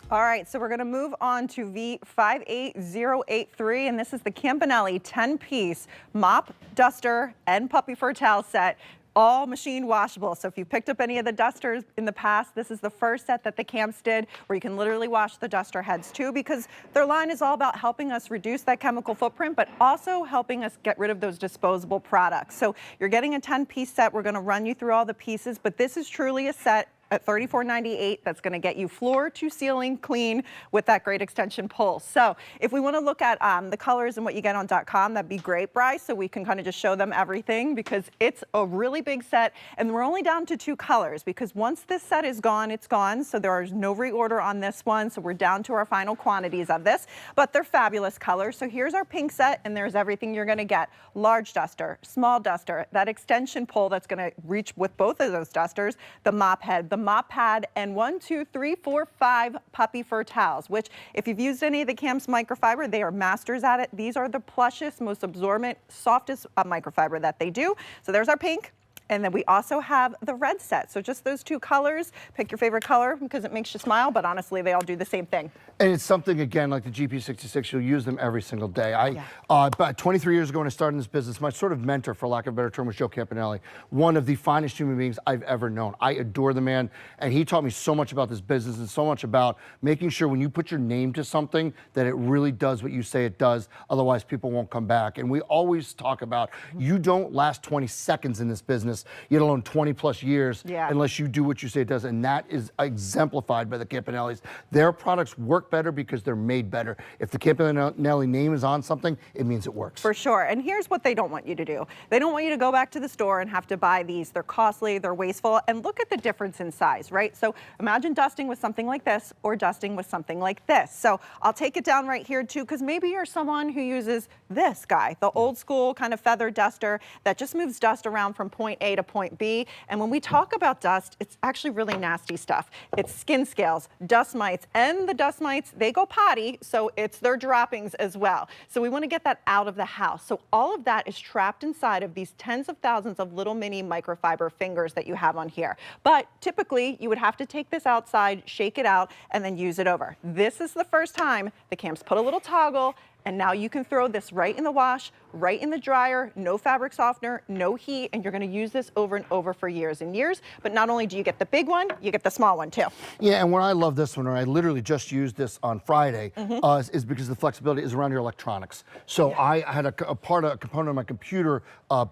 All right, so we're going to move on to V58083, and this is the Campanelli 10-piece mop, duster, and puppy fur towel set. All machine washable. So if you picked up any of the dusters in the past, this is the first set that the Camps did where you can literally wash the duster heads too, because their line is all about helping us reduce that chemical footprint, but also helping us get rid of those disposable products. So you're getting a 10-piece set. We're going to run you through all the pieces, but this is truly a set at $34.98 that's going to get you floor to ceiling clean with that great extension pole. So if we want to look at the colors and what you get on .com, that'd be great, Bryce, so we can kind of just show them everything, because it's a really big set, and we're only down to 2 colors, because once this set is gone, it's gone. So there is no reorder on this one, so we're down to our final quantities of this, but they're fabulous colors. So here's our pink set, and there's everything you're going to get. Large duster, small duster, that extension pole that's going to reach with both of those dusters, the mop head, the mop pad, and 1, 2, 3, 4, 5 puppy fur towels, which if you've used any of the Camps microfiber, they are masters at it. These are the plushest, most absorbent, softest microfiber that they do. So there's our pink. And then we also have the red set. So just those 2 colors. Pick your favorite color because it makes you smile, but honestly, they all do the same thing. And it's something, again, like the GP66, you'll use them every single day. About 23 years ago when I started in this business, my sort of mentor, for lack of a better term, was Joe Campanelli, one of the finest human beings I've ever known. I adore the man, and he taught me so much about this business and so much about making sure when you put your name to something that it really does what you say it does, otherwise people won't come back. And we always talk about, you don't last 20 seconds in this business, yet alone 20 plus years, unless you do what you say it does. And that is exemplified by the Campanellis. Their products work better because they're made better. If the Campanelli name is on something, it means it works. For sure. And here's what they don't want you to do. They don't want you to go back to the store and have to buy these. They're costly, they're wasteful, and look at the difference in size, right? So imagine dusting with something like this or dusting with something like this. So I'll take it down right here too, because maybe you're someone who uses this guy, the old school kind of feather duster that just moves dust around from point A to point B. And when we talk about dust, it's actually really nasty stuff. It's skin scales, dust mites, and the dust mites, they go potty, so it's their droppings as well. So we want to get that out of the house. So all of that is trapped inside of these tens of thousands of little mini microfiber fingers that you have on here. But typically, you would have to take this outside, shake it out, and then use it over. This is the first time the Camps put a little toggle, and now you can throw this right in the wash, right in the dryer, no fabric softener, no heat, and you're gonna use this over and over for years and years. But not only do you get the big one, you get the small one too. Yeah, and what I love this one, or I literally just used this on Friday, is because the flexibility is around your electronics. So I had a component of my computer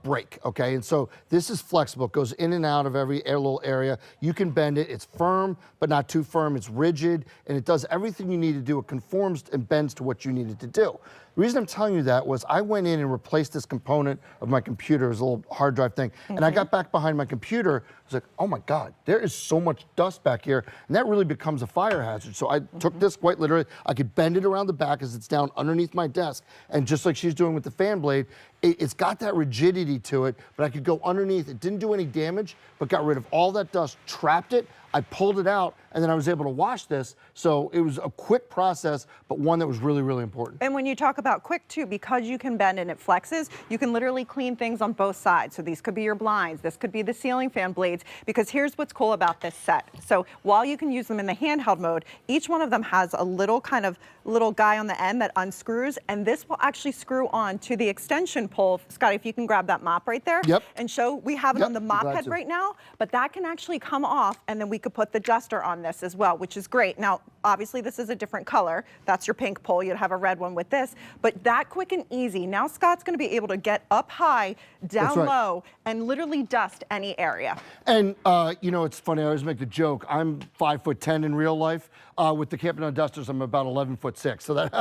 break, okay? And so this is flexible, it goes in and out of every little area. You can bend it, it's firm, but not too firm, it's rigid, and it does everything you need to do. It conforms and bends to what you need it to do. The reason I'm telling you that was I went in and replaced this component of my computer. It was a little hard drive thing. And I got back behind my computer. I was like, oh my God, there is so much dust back here. And that really becomes a fire hazard. So I took this quite literally. I could bend it around the back as it's down underneath my desk. And just like she's doing with the fan blade, it's got that rigidity to it, but I could go underneath. It didn't do any damage, but got rid of all that dust, trapped it. I pulled it out, and then I was able to wash this. So it was a quick process, but one that was really, really important. And when you talk about quick too, because you can bend and it flexes, you can literally clean things on both sides. So these could be your blinds, this could be the ceiling fan blades, because here's what's cool about this set. So while you can use them in the handheld mode, each one of them has a little kind of little guy on the end that unscrews, and this will actually screw on to the extension pole. Scotty, if you can grab that mop right there and show, we have it on the mop head right now, but that can actually come off, and then we could put the duster on this as well, which is great. Now, obviously this is a different color. That's your pink pole. You'd have a red one with this, but that quick and easy. Now Scott's gonna be able to get up high, down low, and literally dust any area. And you know, it's funny, I always make the joke, I'm 5'10" in real life. With the Campanelli dusters, I'm about 11'6", so that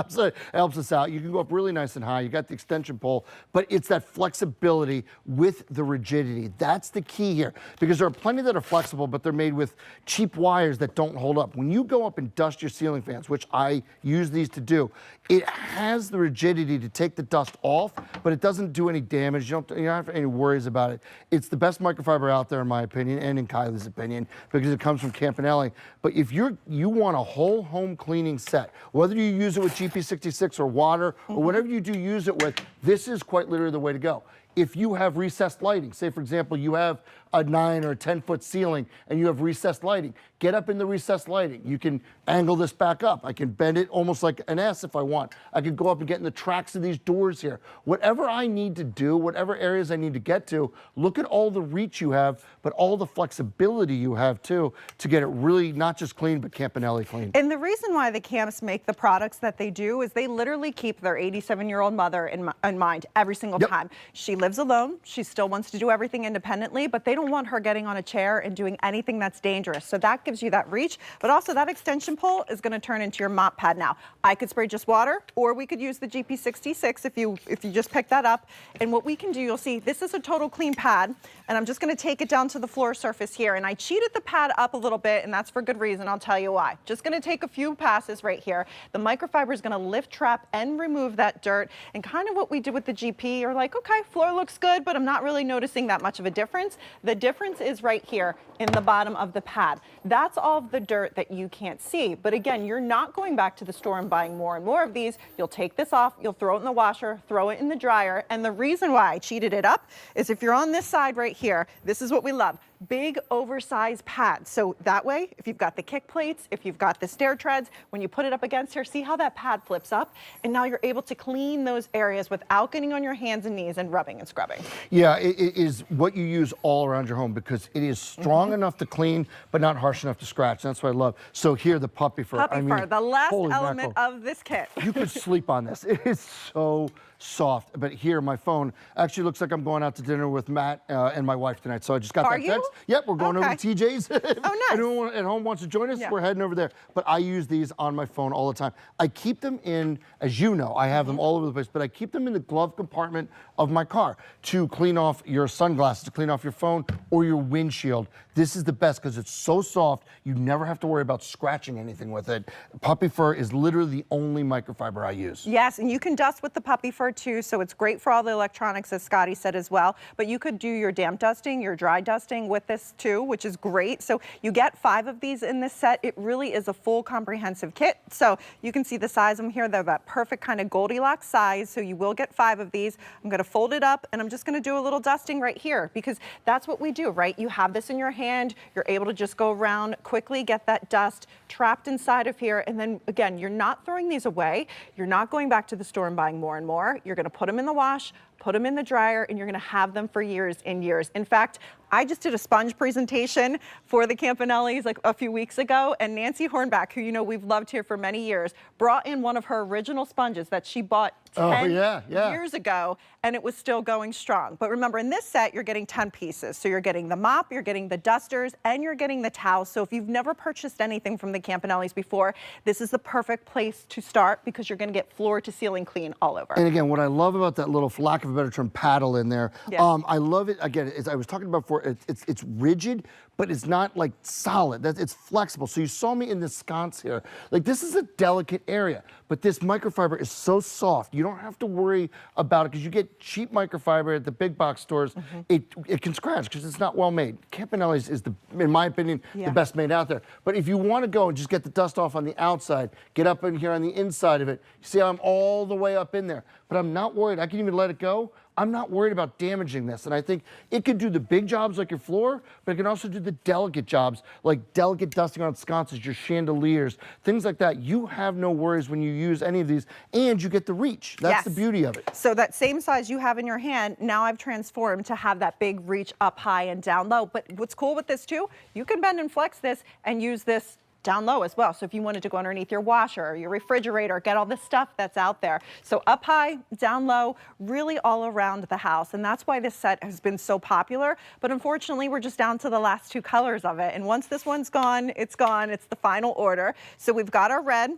helps us out. You can go up really nice and high. You got the extension pole, but it's that flexibility with the rigidity. That's the key here, because there are plenty that are flexible, but they're made with cheap wires that don't hold up. When you go up and dust your ceiling fans, which I use these to do, it has the rigidity to take the dust off, but it doesn't do any damage. You don't have any worries about it. It's the best microfiber out there, in my opinion, and in Kylie's opinion, because it comes from Campanelli. But if you want a whole home cleaning set, whether you use it with GP66 or water or whatever you do use it with, this is quite literally the way to go. If you have recessed lighting, say for example you have a 9 or a 10-foot ceiling and you have recessed lighting, get up in the recessed lighting. You can angle this back up. I can bend it almost like an S if I want. I could go up and get in the tracks of these doors here. Whatever I need to do, whatever areas I need to get to, look at all the reach you have, but all the flexibility you have too, to get it really not just clean, but Campanelli clean. And the reason why the camps make the products that they do is they literally keep their 87-year-old mother in mind every single time. She lives alone. She still wants to do everything independently, but they don't want her getting on a chair and doing anything that's dangerous. So that gives you that reach, but also that extension pole is going to turn into your mop pad now. I could spray just water, or we could use the GP66 if you just pick that up. And what we can do, you'll see this is a total clean pad, and I'm just going to take it down to the floor surface here. And I cheated the pad up a little bit, and that's for good reason. I'll tell you why. Just going to take a few passes right here. The microfiber is going to lift, trap, and remove that dirt. And kind of what we did with the GP, you're like, okay, floor looks good, but I'm not really noticing that much of a difference. The difference is right here in the bottom of the pad. That's all of the dirt that you can't see. But again, you're not going back to the store and buying more and more of these. You'll take this off, you'll throw it in the washer, throw it in the dryer. And the reason why I cheated it up is if you're on this side right here, this is what we love. Big oversized pads. So that way, if you've got the kick plates, if you've got the stair treads, when you put it up against here, see how that pad flips up? And now you're able to clean those areas without getting on your hands and knees and rubbing and scrubbing. Yeah, it is what you use all around your home because it is strong enough to clean, but not harsh enough to scratch. That's what I love. So here, the puppy fur. Puppy fur, the last element of this kit. You could sleep on this. It is so soft. But here, my phone actually looks like I'm going out to dinner with Matt and my wife tonight. So I just got that text. Yep, we're going over to TJ's. Oh, nice. Anyone at home wants to join us, we're heading over there. But I use these on my phone all the time. I keep them in, as you know, I have them all over the place, but I keep them in the glove compartment of my car to clean off your sunglasses, to clean off your phone or your windshield. This is the best because it's so soft, you never have to worry about scratching anything with it. Puppy fur is literally the only microfiber I use. Yes, and you can dust with the puppy fur too, so it's great for all the electronics, as Scotty said as well. But you could do your damp dusting, your dry dusting with this too, which is great. So you get 5 of these in this set. It really is a full comprehensive kit. So you can see the size of them here. They're that perfect kind of Goldilocks size, so you will get 5 of these. I'm going to fold it up, and I'm just going to do a little dusting right here because that's what we do, right? You have this in your hand. You're able to just go around quickly, get that dust trapped inside of here. And then again, you're not throwing these away. You're not going back to the store and buying more and more. You're going to put them in the wash, put them in the dryer, and you're going to have them for years and years. In fact, I just did a sponge presentation for the Campanellis like a few weeks ago, and Nancy Hornback, who you know we've loved here for many years, brought in one of her original sponges that she bought 10 years ago, and it was still going strong. But remember, in this set, you're getting 10 pieces. So you're getting the mop, you're getting the dusters, and you're getting the towels. So if you've never purchased anything from the Campanellis before, this is the perfect place to start because you're going to get floor to ceiling clean all over. And again, what I love about that little, for lack of a better term, paddle in there, I love it, again, as I was talking about before, it's rigid, but it's not like solid. It's flexible. So you saw me in the sconce here. Like this is a delicate area, but this microfiber is so soft. You don't have to worry about it because you get cheap microfiber at the big box stores. It can scratch because it's not well made. Campanelli's is, in my opinion, the best made out there. But if you want to go and just get the dust off on the outside, get up in here on the inside of it, you see I'm all the way up in there. But I'm not worried. I can even let it go. I'm not worried about damaging this. And I think it could do the big jobs like your floor, but it can also do the delicate jobs like delicate dusting on sconces, your chandeliers, things like that. You have no worries when you use any of these, and you get the reach. That's the beauty of it. So that same size you have in your hand, now I've transformed to have that big reach up high and down low. But what's cool with this too, you can bend and flex this and use this down low as well. So if you wanted to go underneath your washer or your refrigerator, get all the stuff that's out there. So up high, down low, really all around the house. And that's why this set has been so popular. But unfortunately, we're just down to the last 2 colors of it. And once this one's gone. It's the final order. So we've got our red,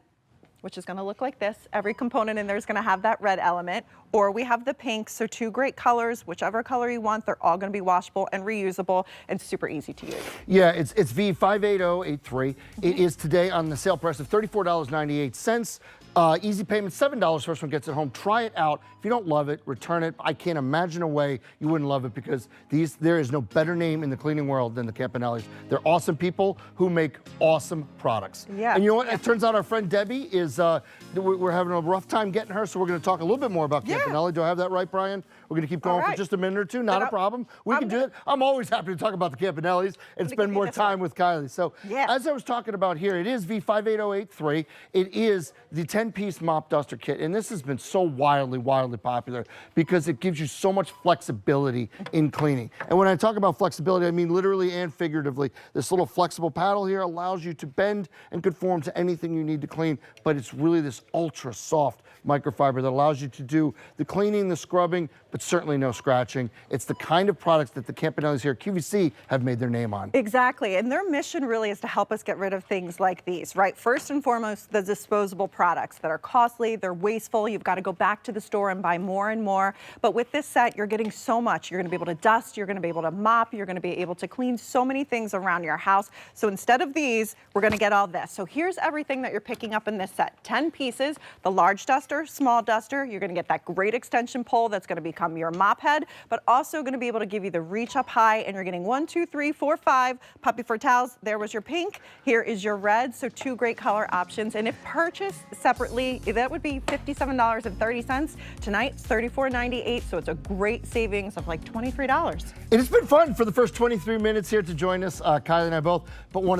which is going to look like this. Every component in there is going to have that red element. Or we have the pink, so 2 great colors, whichever color you want. They're all going to be washable and reusable and super easy to use. Yeah, it's V58083. It is today on the sale price of $34.98. Easy payment, $7 first one gets it home. Try it out. If you don't love it, return it. I can't imagine a way you wouldn't love it because there is no better name in the cleaning world than the Campanellis. They're awesome people who make awesome products. Yeah. And you know what? It turns out our friend Debbie is, we're having a rough time getting her, so we're going to talk a little bit more about Campanelli Campanelli. Do I have that right, Brian? We're going to keep going for just a minute or two. Not a problem. We can do it. I'm always happy to talk about the Campanellis and spend more time with Kylie. So as I was talking about here, it is V58083. It is the 10-piece mop duster kit. And this has been so wildly popular because it gives you so much flexibility in cleaning. And when I talk about flexibility, I mean literally and figuratively. This little flexible paddle here allows you to bend and conform to anything you need to clean, but it's really this ultra soft microfiber that allows you to do the cleaning, the scrubbing, but certainly no scratching. It's the kind of products that the Campanellis here at QVC have made their name on. Exactly, and their mission really is to help us get rid of things like these, right? First and foremost, the disposable products that are costly, they're wasteful, you've got to go back to the store and buy more and more. But with this set, you're getting so much. You're going to be able to dust, you're going to be able to mop, you're going to be able to clean so many things around your house. So instead of these, we're going to get all this. So here's everything that you're picking up in this set. 10 pieces, the large duster, small duster, you're going to get that great extension pole that's going to become your mop head, but also going to be able to give you the reach up high, and you're getting 1, 2, 3, 4, 5 puppy fur towels. There was your pink, here is your red, so 2 great color options. And if purchased separately, that would be $57.30. Tonight it's $34.98, so it's a great savings of like $23. And it's been fun for the first 23 minutes here to join us, Kylie and I both, but one of the